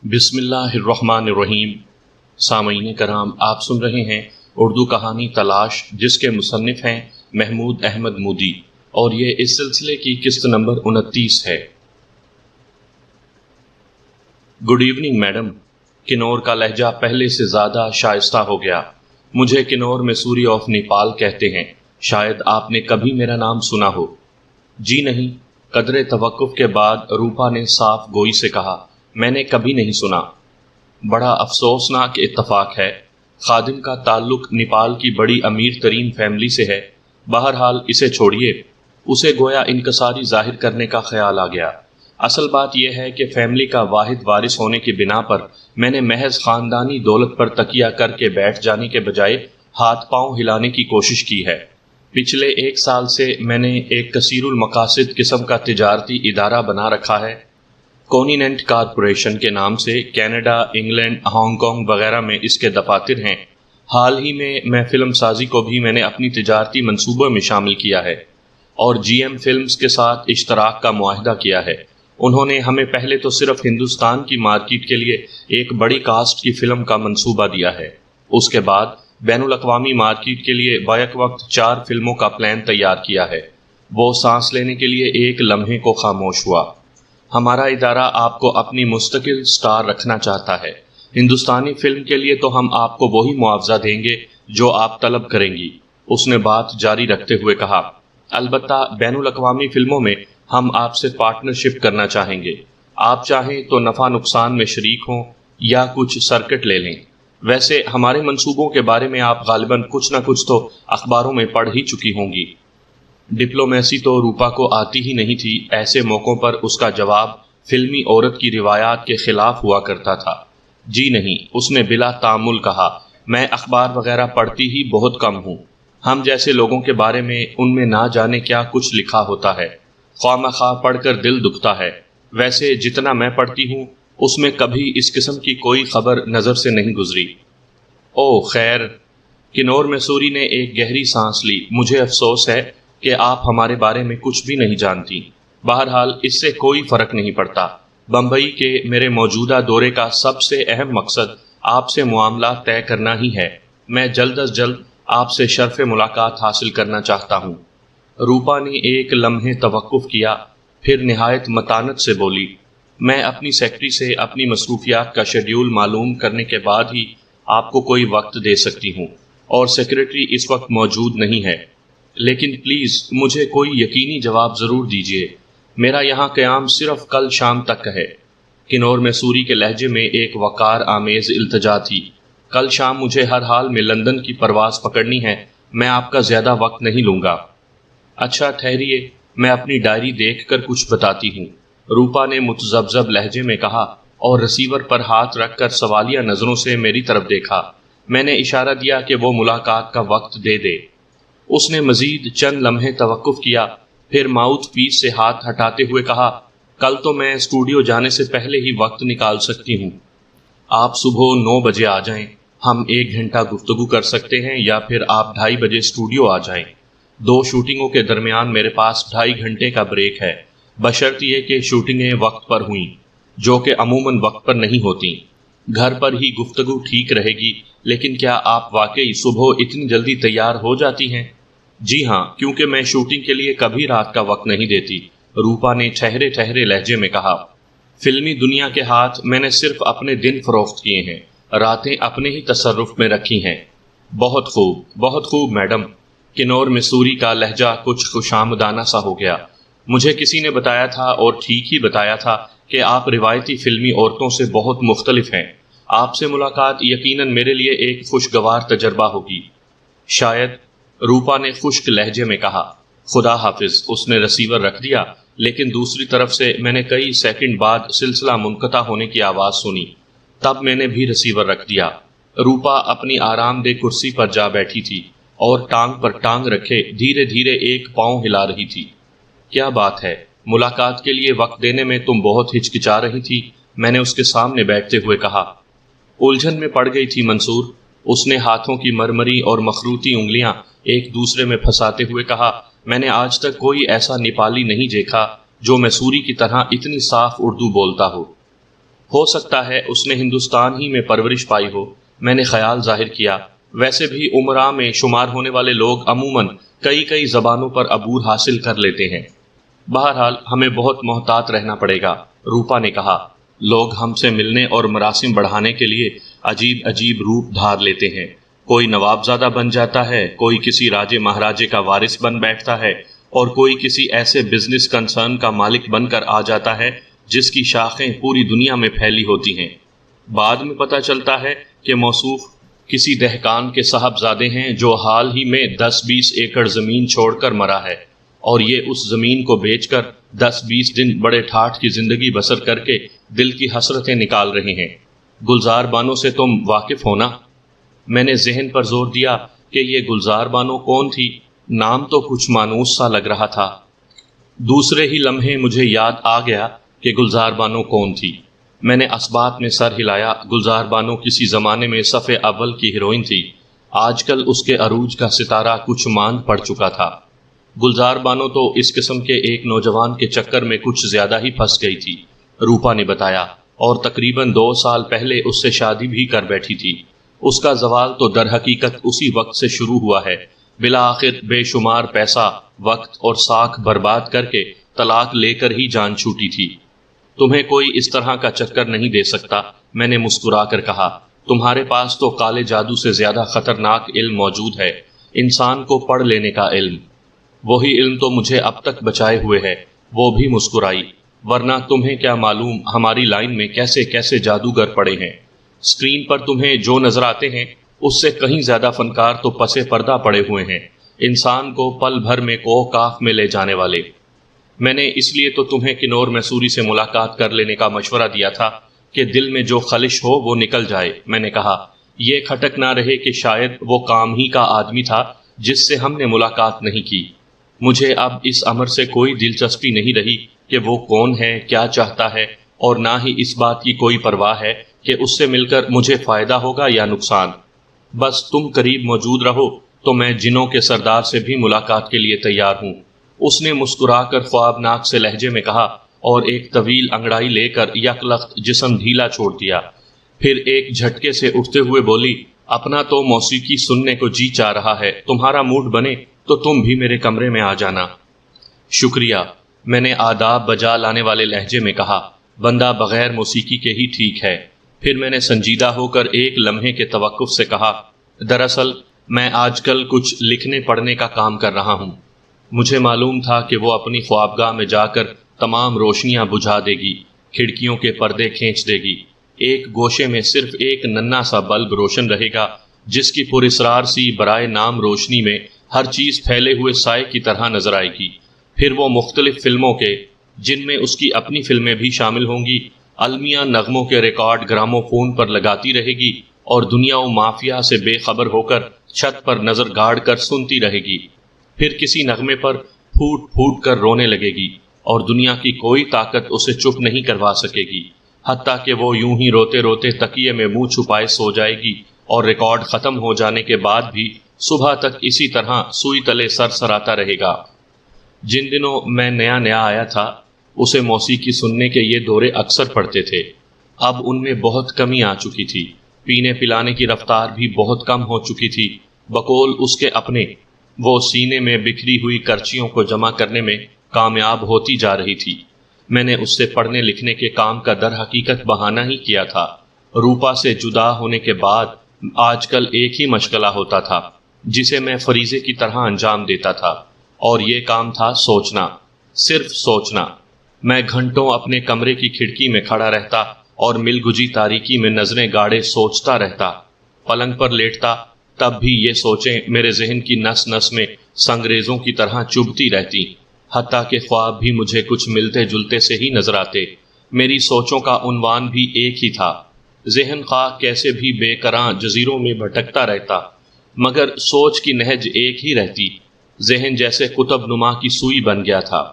بسم اللہ الرحمن الرحیم۔ سامعین کرام، آپ سن رہے ہیں اردو کہانی تلاش، جس کے مصنف ہیں محمود احمد مودی، اور یہ اس سلسلے کی قسط نمبر 29 ہے۔ Good evening madam. کنور کا لہجہ پہلے سے زیادہ شائستہ ہو گیا۔ مجھے کنور میسوری آف نیپال کہتے ہیں، شاید آپ نے کبھی میرا نام سنا ہو۔ جی نہیں، قدرے توقف کے بعد روپا نے صاف گوئی سے کہا، میں نے کبھی نہیں سنا۔ بڑا افسوسناک اتفاق ہے، خادم کا تعلق نیپال کی بڑی امیر ترین فیملی سے ہے۔ بہرحال اسے چھوڑیے، اسے گویا انکساری ظاہر کرنے کا خیال آ گیا۔ اصل بات یہ ہے کہ فیملی کا واحد وارث ہونے کی بنا پر میں نے محض خاندانی دولت پر تکیہ کر کے بیٹھ جانے کے بجائے ہاتھ پاؤں ہلانے کی کوشش کی ہے۔ پچھلے 1 سال سے میں نے ایک کثیر المقاصد قسم کا تجارتی ادارہ بنا رکھا ہے، کونیننٹ کارپوریشن کے نام سے۔ کینیڈا، انگلینڈ، ہانگ کانگ وغیرہ میں اس کے دفاتر ہیں۔ حال ہی میں فلم سازی کو بھی میں نے اپنی تجارتی منصوبوں میں شامل کیا ہے، اور جی ایم فلمز کے ساتھ اشتراک کا معاہدہ کیا ہے۔ انہوں نے ہمیں پہلے تو صرف ہندوستان کی مارکیٹ کے لیے ایک بڑی کاسٹ کی فلم کا منصوبہ دیا ہے، اس کے بعد بین الاقوامی مارکیٹ کے لیے بیک وقت 4 فلموں کا پلان تیار کیا ہے۔ وہ سانس لینے کے لیے ایک لمحے کو خاموش ہوا۔ ہمارا ادارہ آپ کو اپنی مستقل سٹار رکھنا چاہتا ہے۔ ہندوستانی فلم کے لیے تو ہم آپ کو وہی معاوضہ دیں گے جو آپ طلب کریں گی، اس نے بات جاری رکھتے ہوئے کہا۔ البتہ بین الاقوامی فلموں میں ہم آپ سے پارٹنرشپ کرنا چاہیں گے۔ آپ چاہیں تو نفع نقصان میں شریک ہوں یا کچھ سرکٹ لے لیں۔ ویسے ہمارے منصوبوں کے بارے میں آپ غالباً کچھ نہ کچھ تو اخباروں میں پڑھ ہی چکی ہوں گی۔ ڈپلومیسی تو روپا کو آتی ہی نہیں تھی۔ ایسے موقعوں پر اس کا جواب فلمی عورت کی روایات کے خلاف ہوا کرتا تھا۔ جی نہیں، اس نے بلا تامل کہا، میں اخبار وغیرہ پڑھتی ہی بہت کم ہوں۔ ہم جیسے لوگوں کے بارے میں ان میں نہ جانے کیا کچھ لکھا ہوتا ہے، خواہ مخواہ پڑھ کر دل دکھتا ہے۔ ویسے جتنا میں پڑھتی ہوں اس میں کبھی اس قسم کی کوئی خبر نظر سے نہیں گزری۔ او خیر، کنور میسوری نے ایک گہری سانس لی۔ مجھے افسوس ہے کہ آپ ہمارے بارے میں کچھ بھی نہیں جانتی۔ بہرحال اس سے کوئی فرق نہیں پڑتا۔ بمبئی کے میرے موجودہ دورے کا سب سے اہم مقصد آپ سے معاملات طے کرنا ہی ہے۔ میں جلد از جلد آپ سے شرف ملاقات حاصل کرنا چاہتا ہوں۔ روپا نے ایک لمحے توقف کیا، پھر نہایت متانت سے بولی، میں اپنی سیکرٹری سے اپنی مصروفیات کا شیڈیول معلوم کرنے کے بعد ہی آپ کو کوئی وقت دے سکتی ہوں، اور سیکرٹری اس وقت موجود نہیں ہے۔ لیکن پلیز مجھے کوئی یقینی جواب ضرور دیجیے۔ میرا یہاں قیام صرف کل شام تک ہے۔ کنور میسوری کے لہجے میں ایک وقار آمیز التجا تھی۔ کل شام مجھے ہر حال میں لندن کی پرواز پکڑنی ہے، میں آپ کا زیادہ وقت نہیں لوں گا۔ اچھا ٹھہریے، میں اپنی ڈائری دیکھ کر کچھ بتاتی ہوں، روپا نے متذبذب لہجے میں کہا، اور ریسیور پر ہاتھ رکھ کر سوالیہ نظروں سے میری طرف دیکھا۔ میں نے اشارہ دیا کہ وہ ملاقات کا وقت دے دے۔ اس نے مزید چند لمحے توقف کیا، پھر ماؤتھ پیس سے ہاتھ ہٹاتے ہوئے کہا، کل تو میں اسٹوڈیو جانے سے پہلے ہی وقت نکال سکتی ہوں۔ آپ صبح 9 بجے آ جائیں، ہم 1 گھنٹہ گفتگو کر سکتے ہیں، یا پھر آپ 2:30 بجے اسٹوڈیو آ جائیں۔ 2 شوٹنگوں کے درمیان میرے پاس 2.5 گھنٹے کا بریک ہے، بشرط یہ کہ شوٹنگیں وقت پر ہوئیں، جو کہ عموماً وقت پر نہیں ہوتیں۔ گھر پر ہی گفتگو ٹھیک رہے گی، لیکن کیا آپ واقعی صبح اتنی جلدی تیار ہو جاتی ہیں؟ جی ہاں، کیونکہ میں شوٹنگ کے لیے کبھی رات کا وقت نہیں دیتی، روپا نے ٹھہرے ٹھہرے لہجے میں کہا۔ فلمی دنیا کے ہاتھ میں نے صرف اپنے دن فروخت کیے ہیں، راتیں اپنے ہی تصرف میں رکھی ہیں۔ بہت خوب، بہت خوب میڈم۔ کنور میسوری کا لہجہ کچھ خوشامدانہ سا ہو گیا۔ مجھے کسی نے بتایا تھا، اور ٹھیک ہی بتایا تھا، کہ آپ روایتی فلمی عورتوں سے بہت مختلف ہیں۔ آپ سے ملاقات یقیناً میرے لیے ایک خوشگوار تجربہ ہوگی۔ شاید، روپا نے خشک لہجے میں کہا۔ خدا حافظ، اس نے ریسیور رکھ دیا، لیکن دوسری طرف سے میں نے کئی سیکنڈ بعد سلسلہ منقطع ہونے کی آواز سنی۔ تب میں نے بھی ریسیور رکھ دیا۔ روپا اپنی آرام دہ کرسی پر جا بیٹھی تھی، اور ٹانگ پر ٹانگ رکھے دھیرے دھیرے ایک پاؤں ہلا رہی تھی۔ کیا بات ہے، ملاقات کے لیے وقت دینے میں تم بہت ہچکچا رہی تھی، میں نے اس کے سامنے بیٹھتے ہوئے کہا۔ الجھن میں پڑ گئی تھی منصور، اس نے ہاتھوں کی مرمری اور مخروطی انگلیاں ایک دوسرے میں پھنساتے ہوئے کہا، میں نے آج تک کوئی ایسا نیپالی نہیں دیکھا جو میسوری کی طرح اتنی صاف اردو بولتا ہو۔ ہو سکتا ہے اس نے ہندوستان ہی میں پرورش پائی ہو، میں نے خیال ظاہر کیا۔ ویسے بھی امراء میں شمار ہونے والے لوگ عموماً کئی زبانوں پر عبور حاصل کر لیتے ہیں۔ بہرحال ہمیں بہت محتاط رہنا پڑے گا، روپا نے کہا۔ لوگ ہم سے ملنے اور مراسم بڑھانے کے لیے عجیب روپ دھار لیتے ہیں۔ کوئی نوابزادہ بن جاتا ہے، کوئی کسی راجے مہاراجے کا وارث بن بیٹھتا ہے، اور کوئی کسی ایسے بزنس کنسرن کا مالک بن کر آ جاتا ہے جس کی شاخیں پوری دنیا میں پھیلی ہوتی ہیں۔ بعد میں پتہ چلتا ہے کہ موصوف کسی دہقان کے صاحبزادے ہیں جو حال ہی میں 10-20 ایکڑ زمین چھوڑ کر مرا ہے، اور یہ اس زمین کو بیچ کر 10-20 دن بڑے ٹھاٹھ کی زندگی بسر کر کے دل کی حسرتیں نکال رہے ہیں۔ گلزار بانو سے تم واقف ہونا؟ میں نے ذہن پر زور دیا کہ یہ گلزار بانو کون تھی، نام تو کچھ مانوس سا لگ رہا تھا۔ دوسرے ہی لمحے مجھے یاد آ گیا کہ گلزار بانو کون تھی۔ میں نے اسبات میں سر ہلایا۔ گلزار بانو کسی زمانے میں صف اول کی ہیروئن تھی، آج کل اس کے عروج کا ستارہ کچھ ماند پڑ چکا تھا۔ گلزار بانو تو اس قسم کے ایک نوجوان کے چکر میں کچھ زیادہ ہی پھنس گئی تھی، روپا نے بتایا، اور تقریباً 2 سال پہلے اس سے شادی بھی کر بیٹھی تھی۔ اس کا زوال تو در حقیقت اسی وقت سے شروع ہوا ہے۔ بالآخر بے شمار پیسہ، وقت اور ساکھ برباد کر کے طلاق لے کر ہی جان چھوٹی تھی۔ تمہیں کوئی اس طرح کا چکر نہیں دے سکتا، میں نے مسکرا کر کہا۔ تمہارے پاس تو کالے جادو سے زیادہ خطرناک علم موجود ہے، انسان کو پڑھ لینے کا علم۔ وہی علم تو مجھے اب تک بچائے ہوئے ہے، وہ بھی مسکرائی۔ ورنہ تمہیں کیا معلوم ہماری لائن میں کیسے جادوگر پڑے ہیں۔ اسکرین پر تمہیں جو نظر آتے ہیں اس سے کہیں زیادہ فنکار تو پس پردہ پڑے ہوئے ہیں، انسان کو پل بھر میں کوہ کاف میں لے جانے والے۔ میں نے اس لیے تو تمہیں کنور میسوری سے ملاقات کر لینے کا مشورہ دیا تھا کہ دل میں جو خلش ہو وہ نکل جائے۔ میں نے کہا، یہ کھٹک نہ رہے کہ شاید وہ کام ہی کا آدمی تھا جس سے ہم نے ملاقات نہیں کی۔ مجھے اب اس امر سے کوئی دلچسپی نہیں رہی کہ وہ کون ہے، کیا چاہتا ہے، اور نہ ہی اس بات کی کوئی پرواہ ہے کہ اس سے مل کر مجھے فائدہ ہوگا یا نقصان۔ بس تم قریب موجود رہو تو میں جنوں کے سردار سے بھی ملاقات کے لیے تیار ہوں۔ اس نے مسکرا کر خوابناک سے لہجے میں کہا، اور ایک طویل انگڑائی لے کر یک لخت جسم ڈھیلا چھوڑ دیا۔ پھر ایک جھٹکے سے اٹھتے ہوئے بولی، اپنا تو موسیقی سننے کو جی چاہ رہا ہے، تمہارا موڈ بنے تو تم بھی میرے کمرے میں آ جانا۔ شکریہ، میں نے آداب بجا لانے والے لہجے میں کہا، بندہ بغیر موسیقی کے ہی ٹھیک ہے۔ پھر میں نے سنجیدہ ہو کر ایک لمحے کے توقف سے کہا، دراصل میں آج کل کچھ لکھنے پڑھنے کا کام کر رہا ہوں۔ مجھے معلوم تھا کہ وہ اپنی خوابگاہ میں جا کر تمام روشنیاں بجھا دے گی، کھڑکیوں کے پردے کھینچ دے گی۔ ایک گوشے میں صرف ایک ننھا سا بلب روشن رہے گا جس کی پراسرار سی برائے نام روشنی میں ہر چیز پھیلے ہوئے سائے کی طرح نظر آئے گی۔ پھر وہ مختلف فلموں کے، جن میں اس کی اپنی فلمیں بھی شامل ہوں گی، المیہ نغموں کے ریکارڈ گرامو فون پر لگاتی رہے گی، اور دنیا و مافیا سے بے خبر ہو کر چھت پر نظر گاڑ کر سنتی رہے گی۔ پھر کسی نغمے پر پھوٹ پھوٹ کر رونے لگے گی، اور دنیا کی کوئی طاقت اسے چپ نہیں کروا سکے گی، حتیٰ کہ وہ یوں ہی روتے روتے تکیے میں منہ چھپائے سو جائے گی، اور ریکارڈ ختم ہو جانے کے بعد بھی صبح تک اسی طرح سوئی تلے سر سراتا رہے گا۔ جن دنوں میں نیا آیا تھا، اسے موسیقی سننے کے یہ دورے اکثر پڑتے تھے۔ اب ان میں بہت کمی آ چکی تھی، پینے پلانے کی رفتار بھی بہت کم ہو چکی تھی۔ بقول اس کے اپنے، وہ سینے میں بکھری ہوئی کرچیوں کو جمع کرنے میں کامیاب ہوتی جا رہی تھی۔ میں نے اس سے پڑھنے لکھنے کے کام کا در حقیقت بہانہ ہی کیا تھا۔ روپا سے جدا ہونے کے بعد آج کل ایک ہی مشغلہ ہوتا تھا جسے میں فریضے کی طرح انجام دیتا تھا، اور یہ کام تھا سوچنا، صرف سوچنا۔ میں گھنٹوں اپنے کمرے کی کھڑکی میں کھڑا رہتا اور مل گجی تاریکی میں نظریں گاڑے سوچتا رہتا۔ پلنگ پر لیٹتا تب بھی یہ سوچیں میرے ذہن کی نس نس میں سنگریزوں کی طرح چبھتی رہتی، حتیٰ کہ خواب بھی مجھے کچھ ملتے جلتے سے ہی نظر آتے۔ میری سوچوں کا عنوان بھی ایک ہی تھا۔ ذہن خواہ کیسے بھی بے کراں جزیروں میں بھٹکتا رہتا، مگر سوچ کی نہج ایک ہی رہتی۔ ذہن جیسے قطب نما کی سوئی بن گیا تھا۔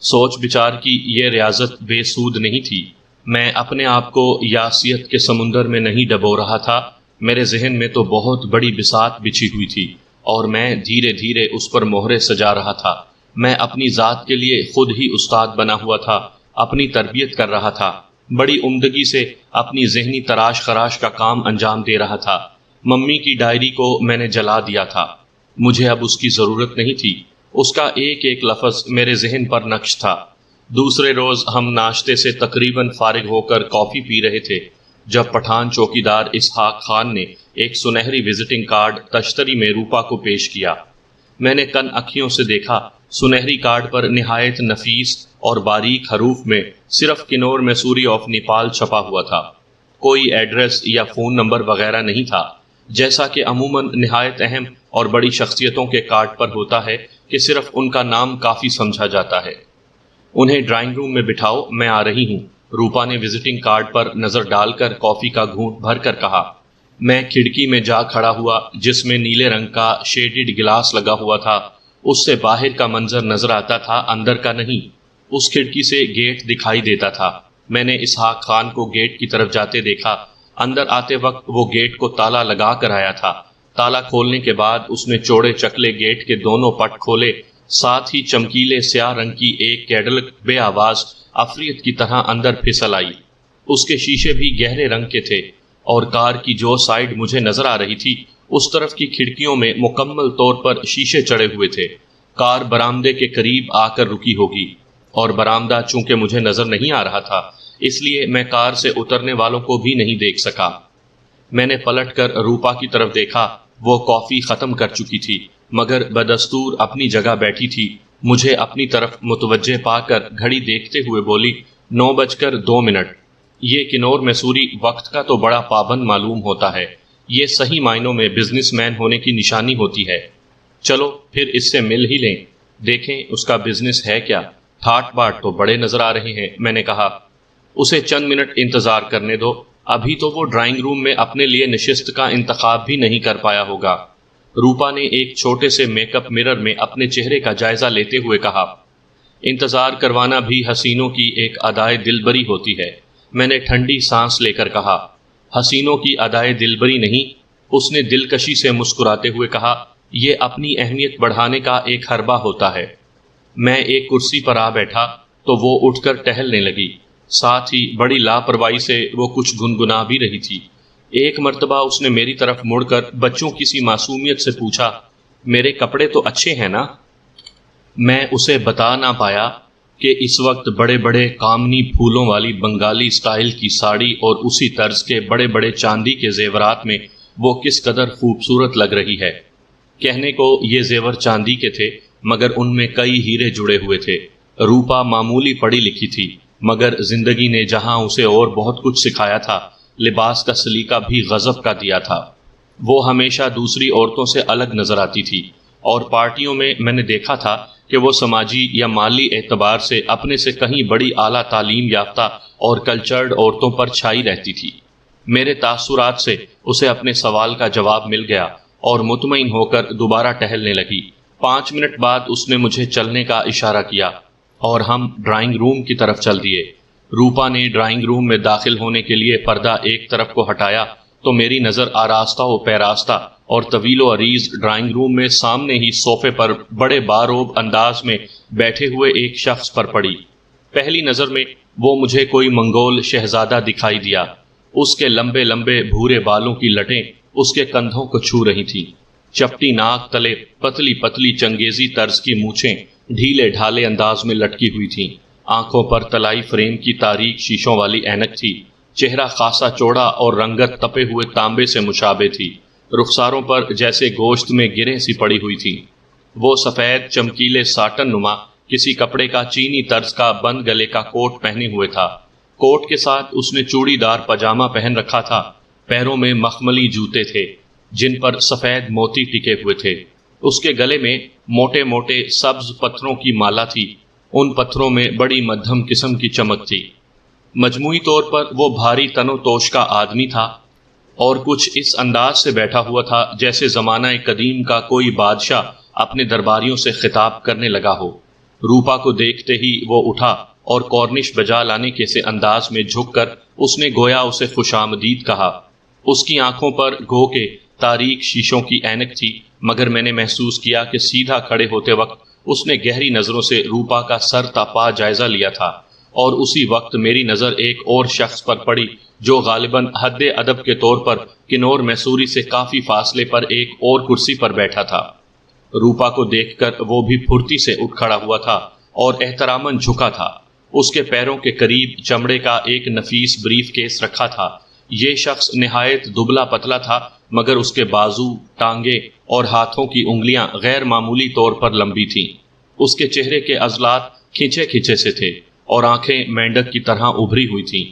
سوچ بچار کی یہ ریاضت بے سود نہیں تھی۔ میں اپنے آپ کو یاسیت کے سمندر میں نہیں ڈبو رہا تھا، میرے ذہن میں تو بہت بڑی بساط بچھی ہوئی تھی، اور میں دھیرے دھیرے اس پر مہرے سجا رہا تھا۔ میں اپنی ذات کے لیے خود ہی استاد بنا ہوا تھا، اپنی تربیت کر رہا تھا۔ بڑی عمدگی سے اپنی ذہنی تراش خراش کا کام انجام دے رہا تھا۔ ممی کی ڈائری کو میں نے جلا دیا تھا۔ مجھے اب اس کی ضرورت نہیں تھی۔ اس کا ایک ایک لفظ میرے ذہن پر نقش تھا۔ دوسرے روز ہم ناشتے سے تقریباً فارغ ہو کر کافی پی رہے تھے جب پٹھان چوکیدار اسحاق خان نے ایک سنہری وزٹنگ کارڈ تشتری میں روپا کو پیش کیا۔ میں نے کن اکھیوں سے دیکھا، سنہری کارڈ پر نہایت نفیس اور باریک حروف میں صرف کنور میسوری آف نیپال چھپا ہوا تھا۔ کوئی ایڈریس یا فون نمبر وغیرہ نہیں تھا، جیسا کہ عموماً نہایت اہم اور بڑی شخصیتوں کے کارڈ پر ہوتا ہے کہ صرف ان کا نام کافی سمجھا جاتا ہے۔ انہیں ڈرائنگ روم میں بٹھاؤ، میں آ رہی ہوں، روپا نے وزٹنگ کارڈ پر نظر ڈال کر کافی کا گھونٹ بھر کر کہا۔ میں کھڑکی میں جا کھڑا ہوا جس میں نیلے رنگ کا شیڈڈ گلاس لگا ہوا تھا۔ اس سے باہر کا منظر نظر آتا تھا، اندر کا نہیں۔ اس کھڑکی سے گیٹ دکھائی دیتا تھا۔ میں نے اسحاق خان کو گیٹ کی طرف جاتے دیکھا۔ اندر آتے وقت وہ گیٹ کو تالا لگا کر آیا تھا۔ تالا کھولنے کے بعد اس نے چوڑے چکلے گیٹ کے دونوں پٹ کھولے، ساتھ ہی چمکیلے سیاہ رنگ کی ایک کیڈلک بے آواز عفریت کی طرح اندر پھسل آئی۔ اس کے شیشے بھی گہرے رنگ کے تھے اور کار کی جو سائیڈ مجھے نظر آ رہی تھی اس طرف کی کھڑکیوں میں مکمل طور پر شیشے چڑھے ہوئے تھے۔ کار برآمدے کے قریب آ کر رکی ہوگی، اور برآمدہ چونکہ مجھے نظر نہیں آ رہا تھا اس لیے میں کار سے اترنے والوں کو بھی نہیں دیکھ سکا۔ میں نے پلٹ کر روپا کی طرف دیکھا۔ وہ کافی ختم کر چکی تھی مگر بدستور اپنی جگہ بیٹھی تھی۔ مجھے اپنی طرف متوجہ پا کر گھڑی دیکھتے ہوئے بولی، 9:02۔ یہ کنور میسوری وقت کا تو بڑا پابند معلوم ہوتا ہے، یہ صحیح معنوں میں بزنس مین ہونے کی نشانی ہوتی ہے۔ چلو پھر اس سے مل ہی لیں، دیکھیں اس کا بزنس ہے کیا۔ ٹھاٹ باٹ تو بڑے نظر آ رہے ہیں، میں نے کہا۔ اسے چند منٹ انتظار کرنے دو، ابھی تو وہ ڈرائنگ روم میں اپنے لیے نشست کا انتخاب بھی نہیں کر پایا ہوگا۔ روپا نے ایک چھوٹے سے میک اپ مرر میں اپنے چہرے کا جائزہ لیتے ہوئے کہا۔ انتظار کروانا بھی حسینوں کی ایک ادائے دلبری ہوتی ہے، میں نے ٹھنڈی سانس لے کر کہا۔ حسینوں کی ادائے دلبری نہیں، اس نے دلکشی سے مسکراتے ہوئے کہا، یہ اپنی اہمیت بڑھانے کا ایک حربہ ہوتا ہے۔ میں ایک کرسی پر آ بیٹھا تو وہ اٹھ کر ٹہلنے لگی، ساتھ ہی بڑی لاپرواہی سے وہ کچھ گنگنا بھی رہی تھی۔ ایک مرتبہ اس نے میری طرف مڑ کر بچوں کی سی معصومیت سے پوچھا، میرے کپڑے تو اچھے ہیں نا؟ میں اسے بتا نہ پایا کہ اس وقت بڑے بڑے کامنی پھولوں والی بنگالی سٹائل کی ساڑی اور اسی طرز کے بڑے بڑے چاندی کے زیورات میں وہ کس قدر خوبصورت لگ رہی ہے۔ کہنے کو یہ زیور چاندی کے تھے مگر ان میں کئی ہیرے جڑے ہوئے تھے۔ روپا معمولی پڑھی لکھی تھی مگر زندگی نے جہاں اسے اور بہت کچھ سکھایا تھا، لباس کا سلیقہ بھی غضب کا دیا تھا۔ وہ ہمیشہ دوسری عورتوں سے الگ نظر آتی تھی اور پارٹیوں میں نے دیکھا تھا کہ وہ سماجی یا مالی اعتبار سے اپنے سے کہیں بڑی اعلیٰ تعلیم یافتہ اور کلچرڈ عورتوں پر چھائی رہتی تھی۔ میرے تاثرات سے اسے اپنے سوال کا جواب مل گیا اور مطمئن ہو کر دوبارہ ٹہلنے لگی۔ 5 منٹ بعد اس نے مجھے چلنے کا اشارہ کیا اور ہم ڈرائنگ روم کی طرف چل دیے۔ روپا نے ڈرائنگ روم میں داخل ہونے کے لیے پردہ ایک طرف کو ہٹایا تو میری نظر آراستہ و پیراستہ اور طویل و عریض ڈرائنگ روم میں سامنے ہی صوفے پر بڑے باروب انداز میں بیٹھے ہوئے ایک شخص پر پڑی۔ پہلی نظر میں وہ مجھے کوئی منگول شہزادہ دکھائی دیا۔ اس کے لمبے لمبے بھورے بالوں کی لٹیں اس کے کندھوں کو چھو رہی تھیں۔ چپٹی ناک تلے پتلی پتلی چنگیزی طرز کی مونچھیں ڈھیلے ڈھالے انداز میں لٹکی ہوئی تھیں۔ آنکھوں پر تلائی فریم کی تاریک شیشوں والی اینک تھی۔ چہرہ خاصا چوڑا اور رنگت تپے ہوئے تانبے سے مشابہ تھی۔ رخساروں پر جیسے گوشت میں گریں سی پڑی ہوئی تھی۔ وہ سفید چمکیلے ساٹن نما کسی کپڑے کا چینی طرز کا بند گلے کا کوٹ پہنے ہوئے تھا۔ کوٹ کے ساتھ اس نے چوڑی دار پاجامہ پہن رکھا تھا۔ پیروں میں مخملی جوتے تھے جن پر سفید موتی ٹکے ہوئے تھے۔ اس کے گلے میں موٹے موٹے سبز پتھروں کی مالا تھی، ان پتھروں میں بڑی مدھم قسم کی چمک تھی۔ مجموعی طور پر وہ بھاری تن و توش کا آدمی تھا اور کچھ اس انداز سے بیٹھا ہوا تھا جیسے زمانہ قدیم کا کوئی بادشاہ اپنے درباریوں سے خطاب کرنے لگا ہو۔ روپا کو دیکھتے ہی وہ اٹھا اور کورنش بجا لانے کے سے انداز میں جھک کر اس نے گویا اسے خوش آمدید کہا۔ اس کی آنکھوں پر گو کے تاریک شیشوں کی اینک تھی مگر میں نے محسوس کیا کہ سیدھا کھڑے ہوتے وقت اس نے گہری نظروں سے روپا کا سر تا پا جائزہ لیا تھا اور اسی وقت میری نظر ایک اور شخص پر پڑی جو غالباً حد ادب کے طور پر کنور میسوری سے کافی فاصلے پر ایک اور کرسی پر بیٹھا تھا۔ روپا کو دیکھ کر وہ بھی پھرتی سے اٹھ کھڑا ہوا تھا اور احتراماً جھکا تھا۔ اس کے پیروں کے قریب چمڑے کا ایک نفیس بریف کیس رکھا تھا۔ یہ شخص نہایت دبلا پتلا تھا، مگر اس کے بازو، ٹانگیں اور ہاتھوں کی انگلیاں غیر معمولی طور پر لمبی تھیں۔ اس کے چہرے کے عضلات کھنچے کھنچے سے تھے اور آنکھیں مینڈک کی طرح ابھری ہوئی تھیں،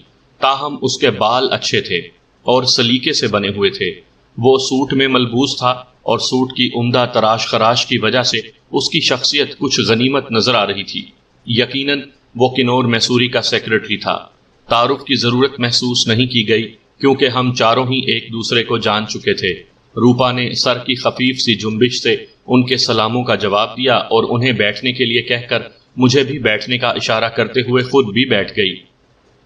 تاہم اس کے بال اچھے تھے اور سلیقے سے بنے ہوئے تھے۔ وہ سوٹ میں ملبوس تھا اور سوٹ کی عمدہ تراش خراش کی وجہ سے اس کی شخصیت کچھ غنیمت نظر آ رہی تھی۔ یقیناً وہ کنور میسوری کا سیکرٹری تھا۔ تعارف کی ضرورت محسوس نہیں کی گئی کیونکہ ہم چاروں ہی ایک دوسرے کو جان چکے تھے۔ روپا نے سر کی خفیف سی جنبش سے ان کے سلاموں کا جواب دیا اور انہیں بیٹھنے کے لیے کہہ کر مجھے بھی بیٹھنے کا اشارہ کرتے ہوئے خود بھی بیٹھ گئی۔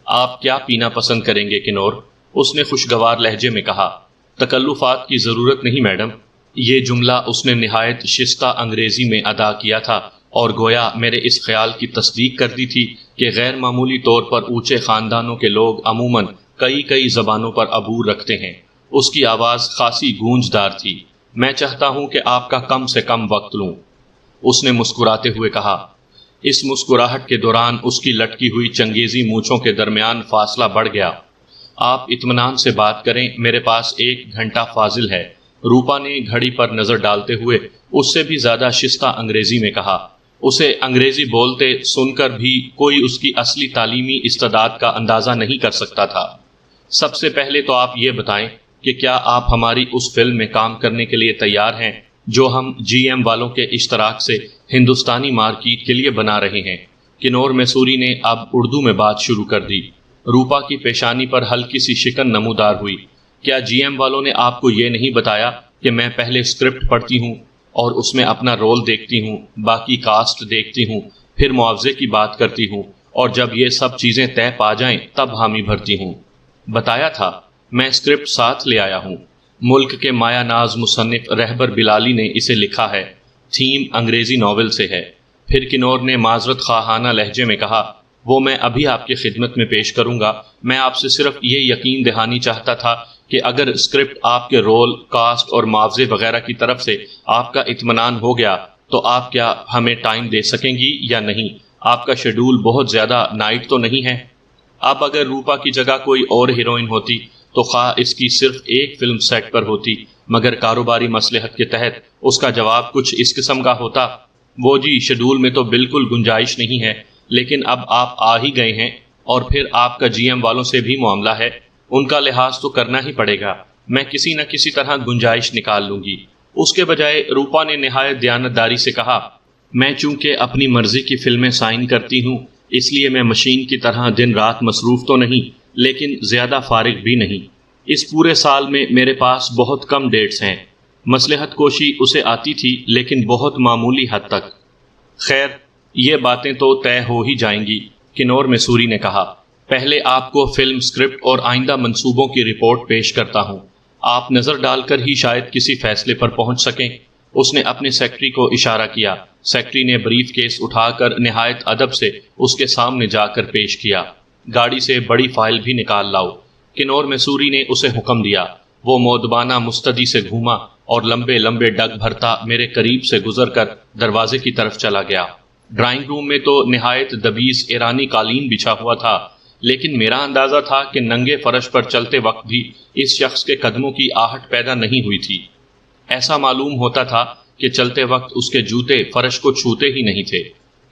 آپ کیا پینا پسند کریں گے کنور؟ اس نے خوشگوار لہجے میں کہا۔ تکلفات کی ضرورت نہیں میڈم۔ یہ جملہ اس نے نہایت شستہ انگریزی میں ادا کیا تھا اور گویا میرے اس خیال کی تصدیق کر دی تھی کہ غیر معمولی طور پر اونچے خاندانوں کے لوگ عموماً کئی زبانوں پر عبور رکھتے ہیں۔ اس کی آواز خاصی گونجدار تھی۔ میں چاہتا ہوں کہ آپ کا کم سے کم وقت لوں، اس نے مسکراتے ہوئے کہا۔ اس مسکراہٹ کے دوران اس کی لٹکی ہوئی چنگیزی مونچھوں کے درمیان فاصلہ بڑھ گیا۔ آپ اطمینان سے بات کریں، میرے پاس 1 گھنٹہ فاضل ہے، روپا نے گھڑی پر نظر ڈالتے ہوئے اس سے بھی زیادہ شستہ انگریزی میں کہا۔ اسے انگریزی بولتے سن کر بھی کوئی اس کی اصلی تعلیمی استعداد کا اندازہ نہیں کر سکتا تھا۔ سب سے پہلے تو آپ یہ بتائیں کہ کیا آپ ہماری اس فلم میں کام کرنے کے لیے تیار ہیں جو ہم جی ایم والوں کے اشتراک سے ہندوستانی مارکیٹ کے لیے بنا رہے ہیں؟ کنور میسوری نے اب اردو میں بات شروع کر دی۔ روپا کی پیشانی پر ہلکی سی شکن نمودار ہوئی۔ کیا جی ایم والوں نے آپ کو یہ نہیں بتایا کہ میں پہلے اسکرپٹ پڑھتی ہوں اور اس میں اپنا رول دیکھتی ہوں، باقی کاسٹ دیکھتی ہوں، پھر معاوضے کی بات کرتی ہوں اور جب یہ سب چیزیں طے پا جائیں تب حامی بھرتی ہوں؟ بتایا تھا، میں اسکرپٹ ساتھ لے آیا ہوں۔ ملک کے مایا ناز مصنف رہبر بلالی نے اسے لکھا ہے۔ تھیم انگریزی ناول سے ہے۔ پھر کنور نے معذرت خواہانہ لہجے میں کہا، وہ میں ابھی آپ کی خدمت میں پیش کروں گا۔ میں آپ سے صرف یہ یقین دہانی چاہتا تھا کہ اگر اسکرپٹ آپ کے رول، کاسٹ اور معاوضے وغیرہ کی طرف سے آپ کا اطمینان ہو گیا تو آپ کیا ہمیں ٹائم دے سکیں گی یا نہیں؟ آپ کا شیڈول بہت زیادہ نائٹ تو نہیں ہے؟ اب اگر روپا کی جگہ کوئی اور ہیروئن ہوتی تو خواہ اس کی صرف ایک فلم سیٹ پر ہوتی، مگر کاروباری مصلحت کے تحت اس کا جواب کچھ اس قسم کا ہوتا، وہ جی شیڈول میں تو بالکل گنجائش نہیں ہے، لیکن اب آپ آ ہی گئے ہیں اور پھر آپ کا جی ایم والوں سے بھی معاملہ ہے، ان کا لحاظ تو کرنا ہی پڑے گا، میں کسی نہ کسی طرح گنجائش نکال لوں گی۔ اس کے بجائے روپا نے نہایت دیانتداری سے کہا، میں چونکہ اپنی مرضی کی فلمیں سائن کرتی ہوں اس لیے میں مشین کی طرح دن رات مصروف تو نہیں، لیکن زیادہ فارغ بھی نہیں۔ اس پورے سال میں میرے پاس بہت کم ڈیٹس ہیں۔ مصلحت کوشی اسے آتی تھی لیکن بہت معمولی حد تک۔ خیر، یہ باتیں تو طے ہو ہی جائیں گی، کنور میسوری نے کہا۔ پہلے آپ کو فلم سکرپٹ اور آئندہ منصوبوں کی رپورٹ پیش کرتا ہوں، آپ نظر ڈال کر ہی شاید کسی فیصلے پر پہنچ سکیں۔ اس نے اپنے سیکرٹری کو اشارہ کیا۔ سیکرٹری نے بریف کیس اٹھا کر نہایت ادب سے اس کے سامنے جا کر پیش کیا۔ گاڑی سے بڑی فائل بھی نکال لاؤ، کنور میسوری نے اسے حکم دیا۔ وہ مودبانہ مستدی سے گھوما اور لمبے لمبے ڈگ بھرتا میرے قریب سے گزر کر دروازے کی طرف چلا گیا۔ ڈرائنگ روم میں تو نہایت دبیز ایرانی قالین بچھا ہوا تھا، لیکن میرا اندازہ تھا کہ ننگے فرش پر چلتے وقت بھی اس شخص کے قدموں کی آہٹ پیدا نہیں ہوئی تھی۔ ایسا معلوم ہوتا تھا کہ چلتے وقت اس کے جوتے فرش کو چھوتے ہی نہیں تھے۔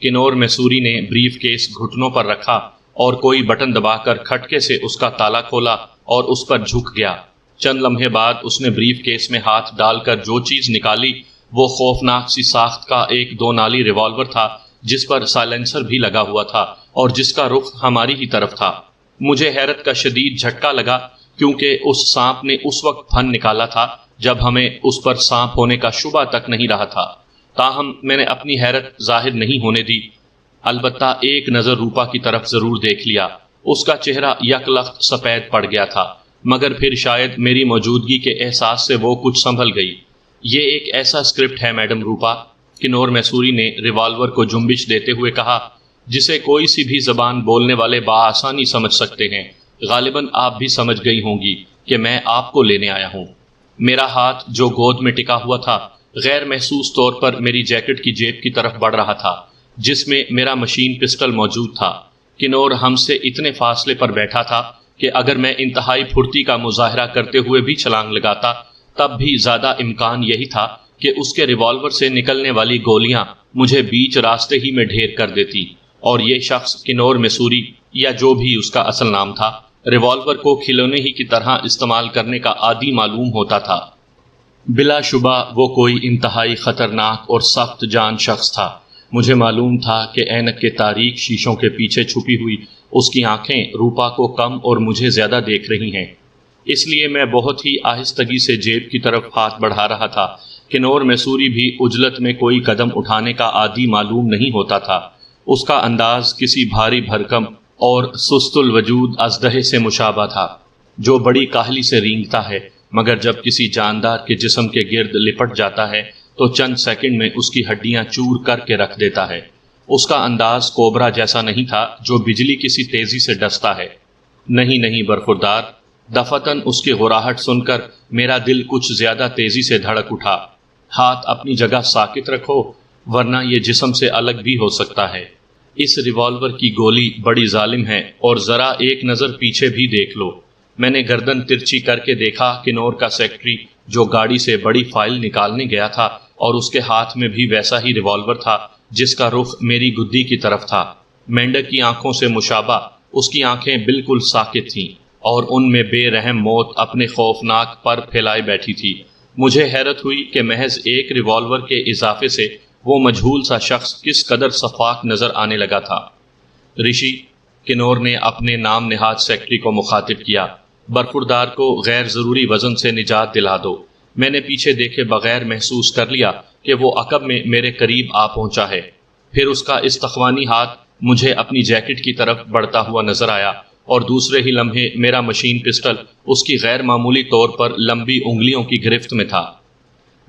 کنور میسوری نے بریف کیس گھٹنوں پر رکھا اور کوئی بٹن دبا کر کھٹکے سے اس کا تالا کھولا اور اس پر جھک گیا۔ چند لمحے بعد اس نے بریف کیس میں ہاتھ ڈال کر جو چیز نکالی وہ خوفناک سی ساخت کا ایک 2 نالی ریوالور تھا جس پر سائلنسر بھی لگا ہوا تھا اور جس کا رخ ہماری ہی طرف تھا۔ مجھے حیرت کا شدید جھٹکا لگا کیونکہ اس سانپ نے اس وقت پھن نکالا تھا جب ہمیں اس پر سانپ ہونے کا شبہ تک نہیں رہا تھا۔ تاہم میں نے اپنی حیرت ظاہر نہیں ہونے دی۔ البتہ ایک نظر روپا کی طرف ضرور دیکھ لیا۔ اس کا چہرہ یک لخت سفید پڑ گیا تھا، مگر پھر شاید میری موجودگی کے احساس سے وہ کچھ سنبھل گئی۔ یہ ایک ایسا اسکرپٹ ہے میڈم روپا، کنور میسوری نے ریوالور کو جنبش دیتے ہوئے کہا، جسے کوئی سی بھی زبان بولنے والے بآسانی سمجھ سکتے ہیں۔ غالباً آپ بھی سمجھ گئی ہوں گی کہ میں آپ کو لینے آیا ہوں۔ میرا ہاتھ جو گود میں ٹکا ہوا تھا غیر محسوس طور پر میری جیکٹ کی جیب کی طرف بڑھ رہا تھا جس میں میرا مشین پسٹل موجود تھا۔ کنور ہم سے اتنے فاصلے پر بیٹھا تھا کہ اگر میں انتہائی پھرتی کا مظاہرہ کرتے ہوئے بھی چھلانگ لگاتا تب بھی زیادہ امکان یہی تھا کہ اس کے ریوالور سے نکلنے والی گولیاں مجھے بیچ راستے ہی میں ڈھیر کر دیتی، اور یہ شخص کنور میسوری یا جو بھی اس کا اصل نام تھا ریوالور کو کھلونے ہی کی طرح استعمال کرنے کا عادی معلوم ہوتا تھا۔ بلا شبہ وہ کوئی انتہائی خطرناک اور سخت جان شخص تھا۔ مجھے معلوم تھا کہ اینک کے تاریک شیشوں کے پیچھے چھپی ہوئی اس کی آنکھیں روپا کو کم اور مجھے زیادہ دیکھ رہی ہیں، اس لیے میں بہت ہی آہستگی سے جیب کی طرف ہاتھ بڑھا رہا تھا۔ کنور میسوری بھی عجلت میں کوئی قدم اٹھانے کا عادی معلوم نہیں ہوتا تھا۔ اس کا انداز کسی بھاری بھرکم اور سست الوجود اژدہے سے مشابہ تھا جو بڑی کاہلی سے رینگتا ہے مگر جب کسی جاندار کے جسم کے گرد لپٹ جاتا ہے تو چند سیکنڈ میں اس کی ہڈیاں چور کر کے رکھ دیتا ہے۔ اس کا انداز کوبرا جیسا نہیں تھا جو بجلی کسی تیزی سے ڈستا ہے۔ نہیں برخوردار، دفتن اس کی غراہٹ سن کر میرا دل کچھ زیادہ تیزی سے دھڑک اٹھا۔ ہاتھ اپنی جگہ ساکت رکھو ورنہ یہ جسم سے الگ بھی ہو سکتا ہے۔ اس ریوالور کی گولی بڑی ظالم ہے اور ذرا ایک نظر پیچھے بھی دیکھ لو۔ میں نے گردن ترچھی کر کے دیکھا کنور کا سیکرٹری جو گاڑی سے بڑی فائل نکالنے گیا تھا اور اس کے ہاتھ میں بھی ویسا ہی ریوالور تھا جس کا رخ میری گدی کی طرف تھا۔ مینڈک کی آنکھوں سے مشابہ اس کی آنکھیں بالکل ساکت تھیں اور ان میں بے رحم موت اپنے خوفناک پر پھیلائے بیٹھی تھی۔ مجھے حیرت ہوئی کہ محض ایک ریوالور کے اضافے سے وہ مجہول سا شخص کس قدر شفاف نظر آنے لگا تھا۔ رشی، کنور نے اپنے نام نہاد سیکرٹری کو مخاطب کیا، برخوردار کو غیر ضروری وزن سے نجات دلا دو۔ میں نے پیچھے دیکھے بغیر محسوس کر لیا کہ وہ عقب میں میرے قریب آ پہنچا ہے۔ پھر اس کا استخوانی ہاتھ مجھے اپنی جیکٹ کی طرف بڑھتا ہوا نظر آیا اور دوسرے ہی لمحے میرا مشین پسٹل اس کی غیر معمولی طور پر لمبی انگلیوں کی گرفت میں تھا۔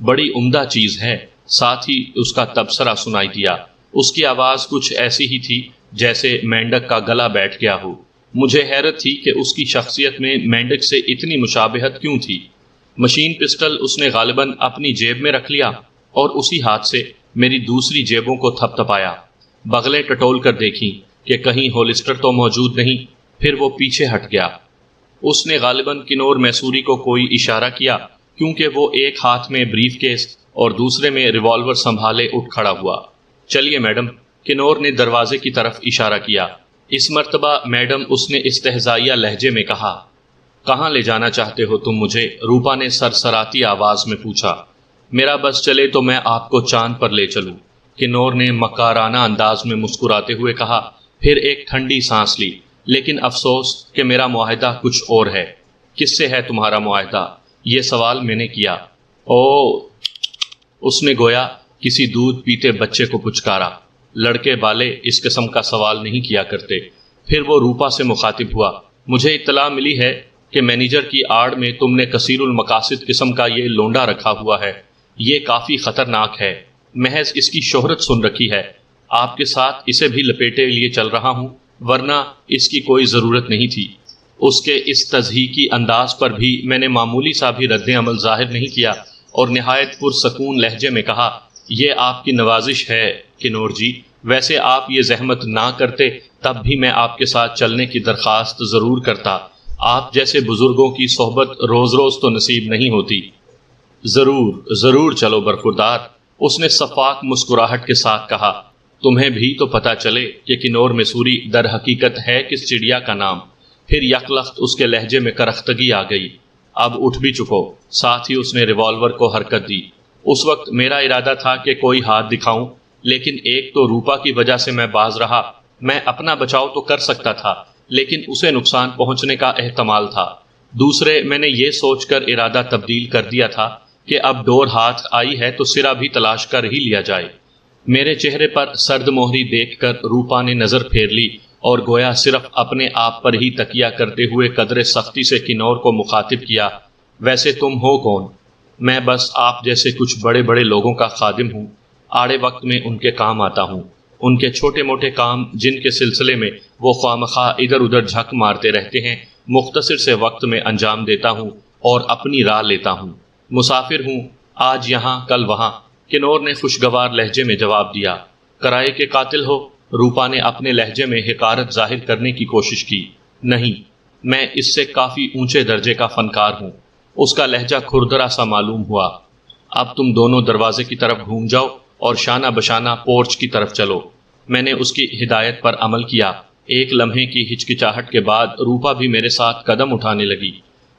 بڑی عمدہ چیز ہے، ساتھ ہی اس کا تبصرہ سنائی دیا۔ اس کی آواز کچھ ایسی ہی تھی جیسے مینڈک کا گلا بیٹھ گیا ہو۔ مجھے حیرت تھی کہ اس کی شخصیت میں مینڈک سے اتنی مشابہت کیوں تھی۔ مشین پسٹل اس نے غالباً اپنی جیب میں رکھ لیا اور اسی ہاتھ سے میری دوسری جیبوں کو تھپ تھپایا، بغلیں ٹٹول کر دیکھیں کہ کہیں ہولسٹر تو موجود نہیں، پھر وہ پیچھے ہٹ گیا۔ اس نے غالباً کنور میسوری کو کوئی اشارہ کیا کیونکہ وہ ایک ہاتھ میں بریف کیس اور دوسرے میں ریوالور سنبھالے اٹھ کھڑا ہوا۔ چلیے میڈم، کنور نے دروازے کی طرف اشارہ کیا۔ اس مرتبہ میڈم اس نے استہزائیہ لہجے میں کہا۔ کہاں لے جانا چاہتے ہو تم مجھے؟ روپا نے سرسراتی آواز میں پوچھا۔ میرا بس چلے تو میں آپ کو چاند پر لے چلوں، کنور نے مکارانہ انداز میں مسکراتے ہوئے کہا، پھر ایک ٹھنڈی سانس لی۔ لیکن افسوس کہ میرا معاہدہ کچھ اور ہے۔ کس سے ہے تمہارا معاہدہ؟ یہ سوال میں نے کیا۔ اس نے گویا کسی دودھ پیتے بچے کو پچکارا۔ لڑکے بالے اس قسم کا سوال نہیں کیا کرتے۔ پھر وہ روپا سے مخاطب ہوا، مجھے اطلاع ملی ہے کہ مینیجر کی آڑ میں تم نے کثیر المقاصد قسم کا یہ لونڈا رکھا ہوا ہے۔ یہ کافی خطرناک ہے، محض اس کی شہرت سن رکھی ہے۔ آپ کے ساتھ اسے بھی لپیٹے لیے چل رہا ہوں ورنہ اس کی کوئی ضرورت نہیں تھی۔ اس کے اس تضحیکی انداز پر بھی میں نے معمولی سا بھی رد عمل ظاہر نہیں کیا اور نہایت پرسکون لہجے میں کہا، یہ آپ کی نوازش ہے کنور جی، ویسے آپ یہ زحمت نہ کرتے تب بھی میں آپ کے ساتھ چلنے کی درخواست ضرور کرتا۔ آپ جیسے بزرگوں کی صحبت روز روز تو نصیب نہیں ہوتی۔ ضرور چلو برخوردار، اس نے شفاف مسکراہٹ کے ساتھ کہا۔ تمہیں بھی تو پتہ چلے کہ کنور میسوری در حقیقت ہے کس چڑیا کا نام۔ پھر یکلخت اس کے لہجے میں کرختگی آ گئی۔ اب اٹھ بھی چکو۔ ساتھ ہی اس نے ریوالور کو حرکت دی۔ اس وقت میرا ارادہ تھا کہ کوئی ہاتھ دکھاؤں، لیکن ایک تو روپا کی وجہ سے میں باز رہا۔ میں اپنا بچاؤ تو کر سکتا تھا لیکن اسے نقصان پہنچنے کا احتمال تھا۔ دوسرے میں نے یہ سوچ کر ارادہ تبدیل کر دیا تھا کہ اب ڈور ہاتھ آئی ہے تو سرا بھی تلاش کر ہی لیا جائے۔ میرے چہرے پر سرد مہری دیکھ کر روپا نے نظر پھیر لی اور گویا صرف اپنے آپ پر ہی تکیہ کرتے ہوئے قدرے سختی سے کنور کو مخاطب کیا، ویسے تم ہو کون؟ میں بس آپ جیسے کچھ بڑے بڑے لوگوں کا خادم ہوں، آڑے وقت میں ان کے کام آتا ہوں۔ ان کے چھوٹے موٹے کام جن کے سلسلے میں وہ خواہ ادھر ادھر جھک مارتے رہتے ہیں مختصر سے وقت میں انجام دیتا ہوں اور اپنی راہ لیتا ہوں۔ مسافر ہوں، آج یہاں کل وہاں، کنور نے خوشگوار لہجے میں جواب دیا۔ کرائے کے قاتل ہو؟ روپا نے اپنے لہجے میں حقارت ظاہر کرنے کی کوشش کی۔ نہیں، میں اس سے کافی اونچے درجے کا فنکار ہوں۔ اس کا لہجہ کھردرا سا معلوم ہوا۔ اب تم دونوں دروازے کی طرف گھوم جاؤ اور شانہ بشانہ پورچ کی طرف چلو۔ میں نے اس کی ہدایت پر عمل کیا۔ ایک لمحے کی ہچکچاہٹ کے بعد روپا بھی میرے ساتھ قدم اٹھانے لگی۔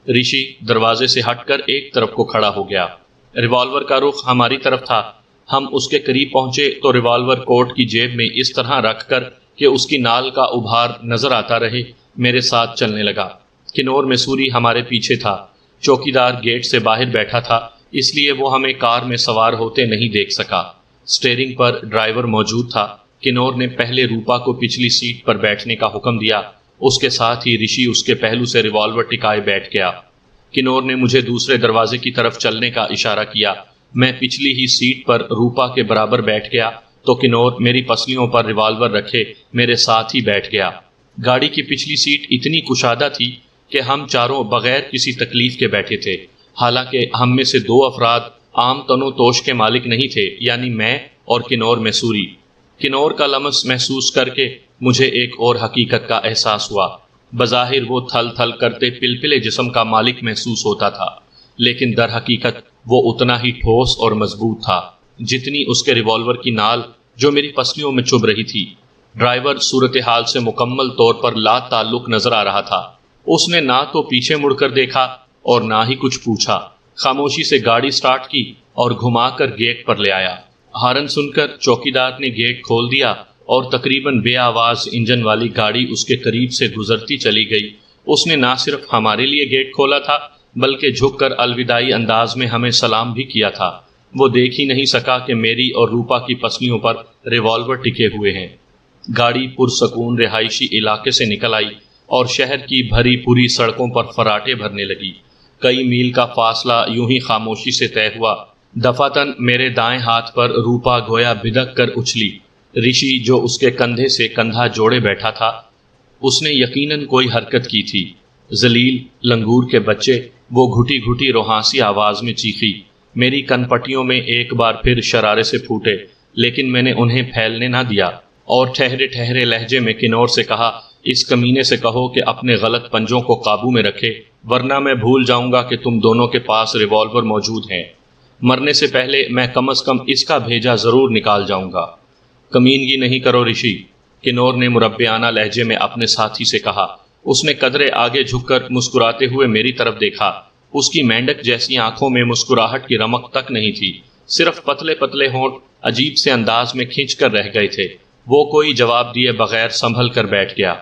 رشی دروازے سے ہٹ کر ایک طرف کو کھڑا ہو گیا۔ ریوالور کا رخ ہماری طرف تھا۔ ہم اس کے قریب پہنچے تو ریوالور کوٹ کی جیب میں اس طرح رکھ کر کہ اس کی نال کا ابھار نظر آتا رہے میرے ساتھ چلنے لگا۔ کنور میسوری ہمارے پیچھے تھا۔ چوکیدار گیٹ سے باہر بیٹھا تھا، اس لیے وہ ہمیں کار میں سوار ہوتے نہیں دیکھ سکا۔ سٹیئرنگ پر ڈرائیور موجود تھا۔ کنور نے پہلے روپا کو پچھلی سیٹ پر بیٹھنے کا حکم دیا۔ اس کے ساتھ ہی رشی اس کے پہلو سے ریوالور ٹکائے بیٹھ گیا۔ کنور نے مجھے دوسرے دروازے کی طرف چلنے کا اشارہ کیا۔ میں پچھلی ہی سیٹ پر روپا کے برابر بیٹھ گیا تو کنور میری پسلیوں پر ریوالور رکھے میرے ساتھ ہی بیٹھ گیا۔ گاڑی کی پچھلی سیٹ اتنی کشادہ تھی کہ ہم چاروں بغیر کسی تکلیف کے بیٹھے تھے، حالانکہ ہم میں سے 2 افراد عام تنو توش کے مالک نہیں تھے، یعنی میں اور کنور میسوری۔ کنور کا لمس محسوس کر کے مجھے ایک اور حقیقت کا احساس ہوا۔ بظاہر وہ تھل تھل کرتے پلپلے جسم کا مالک محسوس ہوتا تھا، لیکن در حقیقت وہ اتنا ہی ٹھوس اور مضبوط تھا جتنی اس کے ریوالور کی نال جو میری پسلیوں میں چبھ رہی تھی۔ ڈرائیور صورتحال سے مکمل طور پر لا تعلق نظر آ رہا تھا۔ اس نے نہ تو پیچھے مڑ کر دیکھا اور نہ ہی کچھ پوچھا۔ خاموشی سے گاڑی سٹارٹ کی اور گھما کر گیٹ پر لے آیا۔ ہارن سن کر چوکیدار نے گیٹ کھول دیا اور تقریباً بے آواز انجن والی گاڑی اس کے قریب سے گزرتی چلی گئی۔ اس نے نہ صرف ہمارے لیے گیٹ کھولا تھا بلکہ جھک کر الوداعی انداز میں ہمیں سلام بھی کیا تھا۔ وہ دیکھ ہی نہیں سکا کہ میری اور روپا کی پسلیوں پر ریوالور ٹکے ہوئے ہیں۔ گاڑی پرسکون رہائشی علاقے سے نکل آئی اور شہر کی بھری پوری سڑکوں پر فراٹے بھرنے لگی۔ کئی میل کا فاصلہ یوں ہی خاموشی سے طے ہوا۔ دفعتاً میرے دائیں ہاتھ پر روپا گویا بھدک کر اچھلی۔ رشی جو اس کے کندھے سے کندھا جوڑے بیٹھا تھا، اس نے یقیناً کوئی حرکت کی تھی۔ ذلیل لنگور کے بچے، وہ گھٹی گھٹی روحانسی آواز میں چیخی۔ میری کن پٹیوں میں ایک بار پھر شرارے سے پھوٹے، لیکن میں نے انہیں پھیلنے نہ دیا اور ٹھہرے ٹھہرے لہجے میں کنور سے کہا، اس کمینے سے کہو کہ اپنے غلط پنجوں کو قابو میں رکھے، ورنہ میں بھول جاؤں گا کہ تم دونوں کے پاس ریوالور موجود ہیں۔ مرنے سے پہلے میں کم از کم اس کا بھیجا ضرور نکال جاؤں گا۔ کمینگی نہیں کرو رشی، کنور نے مربیانہ لہجے میں اپنے ساتھی سے کہا۔ اس نے قدرے آگے جھک کر مسکراتے ہوئے میری طرف دیکھا۔ اس کی مینڈک جیسی آنکھوں میں مسکراہٹ کی رمق تک نہیں تھی، صرف پتلے پتلے ہونٹ عجیب سے انداز میں کھنچ کر رہ گئے تھے۔ وہ کوئی جواب دیے بغیر سنبھل کر بیٹھ گیا۔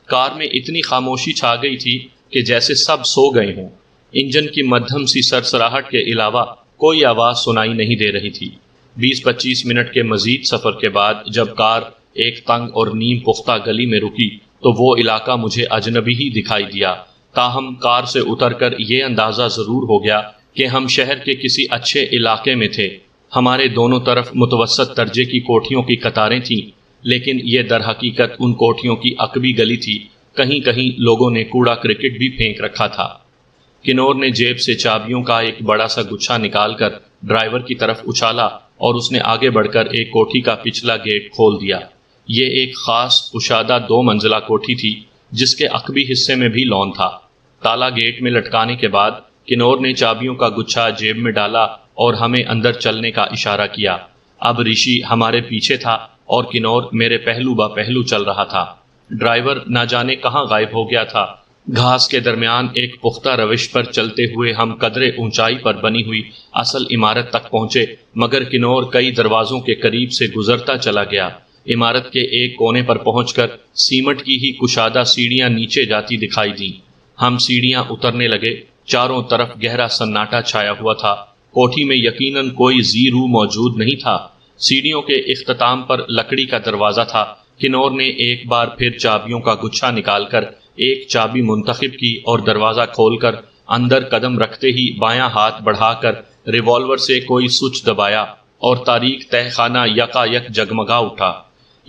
کار میں اتنی خاموشی چھا گئی تھی کہ جیسے سب سو گئے ہوں۔ انجن کی مدھم سی سرسراہٹ کے علاوہ کوئی آواز سنائی نہیں دے رہی تھی۔ 20-25 منٹ کے مزید سفر کے بعد جب کار ایک تنگ اور نیم پختہ گلی میں رکی تو وہ علاقہ مجھے اجنبی ہی دکھائی دیا، تاہم کار سے اتر کر یہ اندازہ ضرور ہو گیا کہ ہم شہر کے کسی اچھے علاقے میں تھے۔ ہمارے دونوں طرف متوسط درجے کی کوٹھیوں کی قطاریں تھیں، لیکن یہ در حقیقت ان کوٹھیوں کی عقبی گلی تھی۔ کہیں کہیں لوگوں نے کوڑا کرکٹ بھی پھینک رکھا تھا۔ کنور نے جیب سے چابیوں کا ایک بڑا سا گچھا نکال کر ڈرائیور کی طرف اچھالا اور اس نے آگے بڑھ کر ایک کوٹھی کا پچھلا گیٹ کھول دیا۔ یہ ایک خاص کشادہ 2 منزلہ کوٹھی تھی جس کے عقبی حصے میں بھی لان تھا۔ تالا گیٹ میں لٹکانے کے بعد کنور نے چابیوں کا گچھا جیب میں ڈالا اور ہمیں اندر چلنے کا اشارہ کیا۔ اب رشی ہمارے پیچھے تھا اور کنور میرے پہلو با پہلو چل رہا تھا۔ ڈرائیور نہ جانے کہاں غائب ہو گیا تھا۔ گھاس کے درمیان ایک پختہ روش پر چلتے ہوئے ہم قدرے اونچائی پر بنی ہوئی اصل عمارت تک پہنچے، مگر کنور کئی دروازوں کے قریب سے گزرتا چلا گیا۔ عمارت کے ایک کونے پر پہنچ کر سیمٹ کی ہی کشادہ سیڑھیاں نیچے جاتی دکھائی دیں۔ ہم سیڑھیاں اترنے لگے۔ چاروں طرف گہرا سناٹا چھایا ہوا تھا۔ کوٹھی میں یقیناً کوئی زی روح موجود نہیں تھا۔ سیڑھیوں کے اختتام پر لکڑی کا دروازہ تھا۔ کنور نے ایک بار پھر چابیوں کا گچھا نکال کر ایک چابی منتخب کی اور دروازہ کھول کر اندر قدم رکھتے ہی بایاں ہاتھ بڑھا کر ریوالور سے کوئی سوئچ دبایا اور تاریک تہہ خانہ یکا یک جگمگا اٹھا۔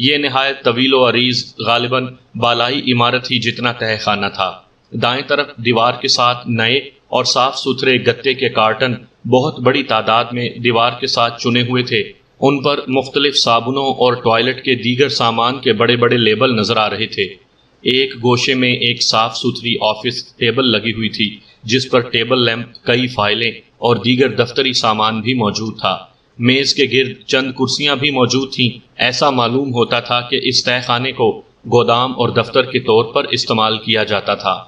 یہ نہایت طویل و عریض غالباً بالائی عمارت ہی جتنا تہہ خانہ تھا۔ دائیں طرف دیوار کے ساتھ نئے اور صاف ستھرے گتے کے کارٹن بہت بڑی تعداد میں دیوار کے ساتھ چنے ہوئے تھے۔ ان پر مختلف صابنوں اور ٹوائلٹ کے دیگر سامان کے بڑے بڑے لیبل نظر آ رہے تھے۔ ایک گوشے میں ایک صاف ستھری آفس ٹیبل لگی ہوئی تھی جس پر ٹیبل لیمپ، کئی فائلیں اور دیگر دفتری سامان بھی موجود تھا۔ میز کے گرد چند کرسیاں بھی موجود تھیں۔ ایسا معلوم ہوتا تھا کہ اس تہہ خانے کو گودام اور دفتر کے طور پر استعمال کیا جاتا تھا۔